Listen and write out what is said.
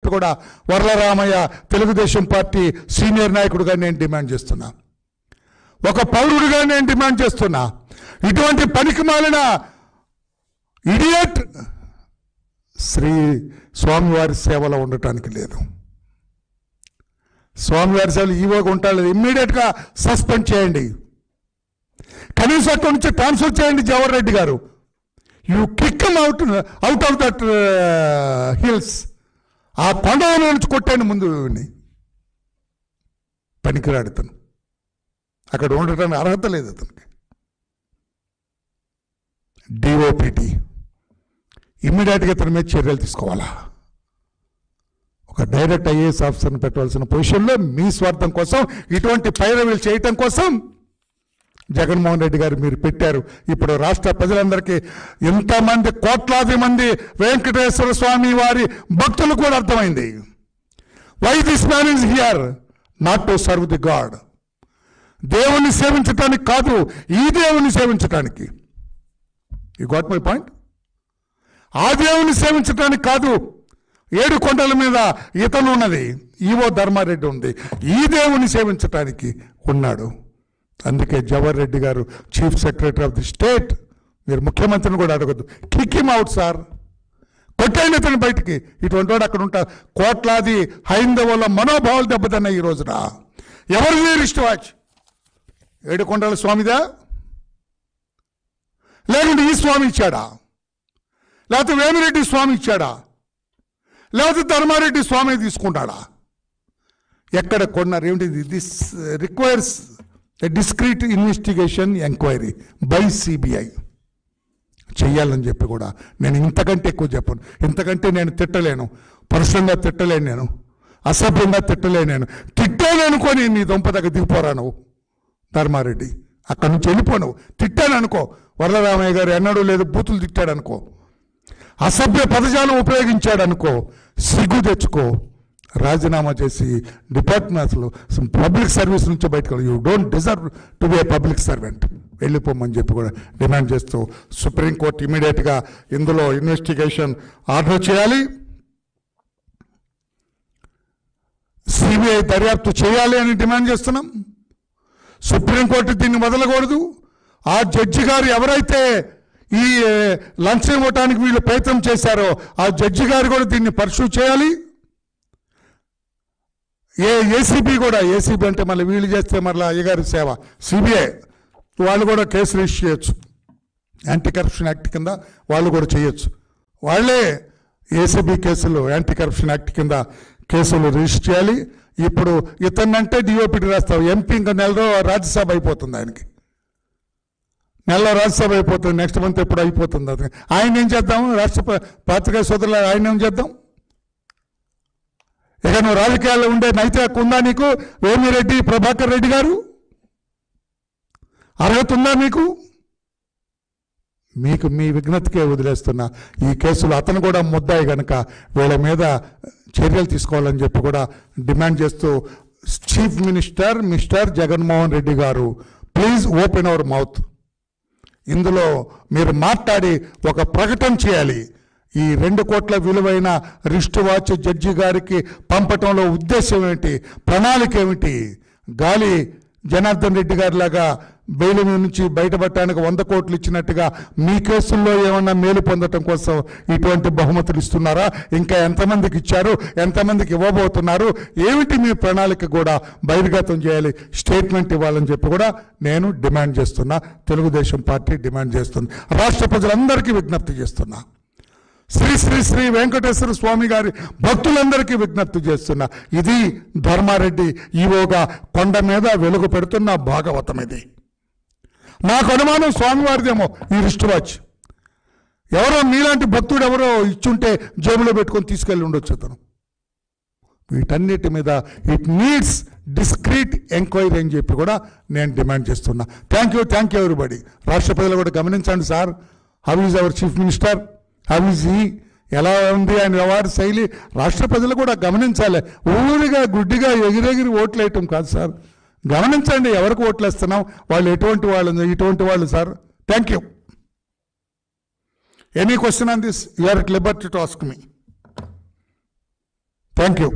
చెప్పి కూడా Varla Ramaiah Telugu Desam party senior నాయకుడిగా నేను డిమాండ్ చేస్తున్నా, ఒక పౌరుడిగా నేను డిమాండ్ చేస్తున్నా. ఇటువంటి పనికి మాలిన ఇడియట్ శ్రీ స్వామివారి సేవలో ఉండటానికి లేదు. స్వామివారి సేవలు ఈవోగా ఉంటాడు, ఇమ్మీడియట్గా సస్పెండ్ చేయండి, కనీసం అక్కడి నుంచి ట్రాన్స్ఫర్ చేయండి. జవహర్ రెడ్డి గారు, you kick out of that hills, ఆ కొండ నుంచి కొట్టాను ముందు. పనికిరాడు అతను, అక్కడ ఉండటానికి అర్హత లేదు అతనికి. డిఓపిటి ఇమ్మీడియట్గా ఇతని మీద చర్యలు తీసుకోవాలా. ఒక డైరెక్ట్ ఐఏఎస్ ఆఫీసర్ని పెట్టవలసిన పొజిషన్లో మీ స్వార్థం కోసం, ఇటువంటి పైరవీలు చేయటం కోసం జగన్మోహన్ రెడ్డి గారు మీరు పెట్టారు. ఇప్పుడు రాష్ట్ర ప్రజలందరికీ, ఎంతమంది కోట్లాది మంది వెంకటేశ్వర స్వామి వారి భక్తులు కూడా అర్థమైంది, why this man is here not to serve the god. దేవుణ్ణి సేవించటానికి కాదు, ఈ దేవుణ్ణి సేవించటానికి. You got my point? ఆ దేవుణ్ణి సేవించటానికి కాదు, 7 కొండల మీద ఇతను ఉన్నది, ఈవో ధర్మారెడ్డి ఉంది, ఈ దేవుణ్ణి సేవించటానికి ఉన్నాడు. అందుకే జవహర్ రెడ్డి గారు chief secretary of the state, మీరు ముఖ్యమంత్రిని కూడా అడగద్దు, కిక్ హిమ్ అవుట్ సార్, కొట్టైన ఇతను బయటికి. ఇటువంటి వాడు అక్కడ ఉంటారు. కోట్లాది హైందవుల మనోభావాలు దెబ్బతిన్నాయి ఈ రోజున. ఎవరిది రిస్ట్ వాచ్? 7 కొండల స్వామిదా, లేకుంటే ఈ స్వామి ఇచ్చాడా, లేకపోతే వేమిరెడ్డి స్వామి ఇచ్చాడా, లేకపోతే ధర్మారెడ్డి స్వామి తీసుకుంటాడా? ఎక్కడ కొన్నారు? ఏమిటి? This requires a discrete investigation enquiry by CBI చెయ్యాలని చెప్పి కూడా నేను ఇంతకంటే ఎక్కువ చెప్పను. ఇంతకంటే నేను తిట్టలేను, పర్సనల్గా తిట్టలేను, నేను అసభ్యంగా తిట్టలేను. నేను తిట్టాను అనుకోని నీ దొంప దగ్గర దిగిపోరా నువ్వు ధర్మారెడ్డి, అక్కడి నుంచి వెళ్ళిపోను. తిట్టాను అనుకో, వర్లరామయ్య గారు ఎన్నడూ లేదు బూతులు తిట్టాడు అనుకో, అసభ్య పదజాలం ఉపయోగించాడు అనుకో, సిగ్గు తెచ్చుకో, రాజీనామా చేసి డిపార్ట్మెంట్స్లో పబ్లిక్ సర్వీస్ నుంచి బయటకు, you don't deserve to be A public servant, వెళ్ళిపోమని చెప్పి కూడా డిమాండ్ చేస్తూ సుప్రీంకోర్టు ఇమీడియట్గా ఇందులో ఇన్వెస్టిగేషన్ ఆర్డర్ చేయాలి, సిబిఐ దర్యాప్తు చేయాలి అని డిమాండ్ చేస్తున్నాం. సుప్రీంకోర్టు దీన్ని వదలకూడదు. ఆ జడ్జి గారు ఎవరైతే ఈ లంచం ఇవ్వటానికి వీళ్ళు ప్రయత్నం చేశారో ఆ జడ్జి గారు కూడా దీన్ని పర్సూ చేయాలి. ఏసీబీ కూడా, ఏసీబీ అంటే మళ్ళీ వీళ్ళు చేస్తే మళ్ళీ అయ్యగారి సేవ, సిబిఐ వాళ్ళు కూడా కేసు రిజిస్టర్ చేయొచ్చు, యాంటీ కరప్షన్ యాక్ట్ కింద వాళ్ళు కూడా చేయొచ్చు. వాళ్ళే ఏసీబీ కేసులు యాంటీ కరప్షన్ యాక్ట్ కింద కేసులు రిజిస్టర్ చేయాలి. ఇప్పుడు ఇతన్నంటే డిఓపిటీ రాస్తావు, ఎంపీ ఇంకా నెలలో రాజ్యసభ అయిపోతుంది, ఆయనకి నెలలో రాజ్యసభ అయిపోతుంది, నెక్స్ట్ మంత్ ఎప్పుడు అయిపోతుంది. అది ఆయన ఏం చేద్దాం? రాష్ట్ర పాత్రికేయ సోదరులు ఆయన ఏం చేద్దాం? ఇక నువ్వు రాజకీయాల్లో ఉండే నైతిక హక్కు ఉందా నీకు? వేమిరెడ్డి ప్రభాకర్ రెడ్డి గారు, అర్హత ఉందా మీకు? మీకు మీ విజ్ఞతకే వదిలేస్తున్నా. ఈ కేసులో అతను కూడా ముద్దాయి కనుక వీళ్ళ మీద చర్యలు తీసుకోవాలని చెప్పి కూడా డిమాండ్ చేస్తూ, chief minister mister Jaganmohan Reddy గారు, ప్లీజ్ ఓపెన్ అవర్ మౌత్. ఇందులో మీరు మాట్లాడి ఒక ప్రకటన చేయాలి. ఈ 2 కోట్ల విలువైన రిస్ట్ వాచ్ జడ్జి గారికి పంపటంలో ఉద్దేశం ఏమిటి, ప్రణాళిక ఏమిటి? గాలి జనార్దన్ రెడ్డి గారి లాగా బెయిల్ నుంచి బయటపడటానికి 100 కోట్లు ఇచ్చినట్టుగా మీ కేసుల్లో ఏమన్నా మేలు పొందటం కోసం ఇటువంటి బహుమతులు ఇస్తున్నారా? ఇంకా ఎంతమందికి ఇచ్చారు, ఎంతమందికి ఇవ్వబోతున్నారు, ఏమిటి మీ ప్రణాళిక కూడా బహిర్గతం చేయాలి, స్టేట్మెంట్ ఇవ్వాలని చెప్పి కూడా నేను డిమాండ్ చేస్తున్నా. తెలుగుదేశం పార్టీ డిమాండ్ చేస్తుంది. రాష్ట్ర ప్రజలందరికీ విజ్ఞప్తి చేస్తున్నా. శ్రీ శ్రీ శ్రీ వెంకటేశ్వర స్వామి గారి భక్తులందరికీ విజ్ఞప్తి చేస్తున్నా. ఇది ధర్మారెడ్డి ఈవోగా కొండ మీద వెలుగు పెడుతున్న భాగవతం. ఇది నాకు అనుమానం స్వామివారిదేమో ఈ రిస్ట్ వాచ్. ఎవరో మీలాంటి భక్తుడు ఎవరో ఇచ్చుంటే జేబులో పెట్టుకొని తీసుకెళ్ళి ఉండొచ్చు అతను. వీటన్నిటి మీద ఇట్ నీడ్స్ డిస్క్రీట్ ఎంక్వైరీ అని చెప్పి కూడా నేను డిమాండ్ చేస్తున్నా. Thank you everybody. రాష్ట్ర ప్రజలు కూడా గమనించండి sir. How is our chief minister, how is he, ఎలా ఉంది ఆయన వ్యవహార శైలి, రాష్ట్ర ప్రజలు కూడా గమనించాలి. ఊరిగా గుడ్డిగా ఎగిరెగిరి ఓట్లు వేయటం కాదు సార్. గమనించండి ఎవరికి ఓట్లు వేస్తున్నాం, వాళ్ళు ఎటువంటి వాళ్ళు, ఇటువంటి వాళ్ళు sir. Thank you. Any question on this, you are at liberty to ask me. Thank you.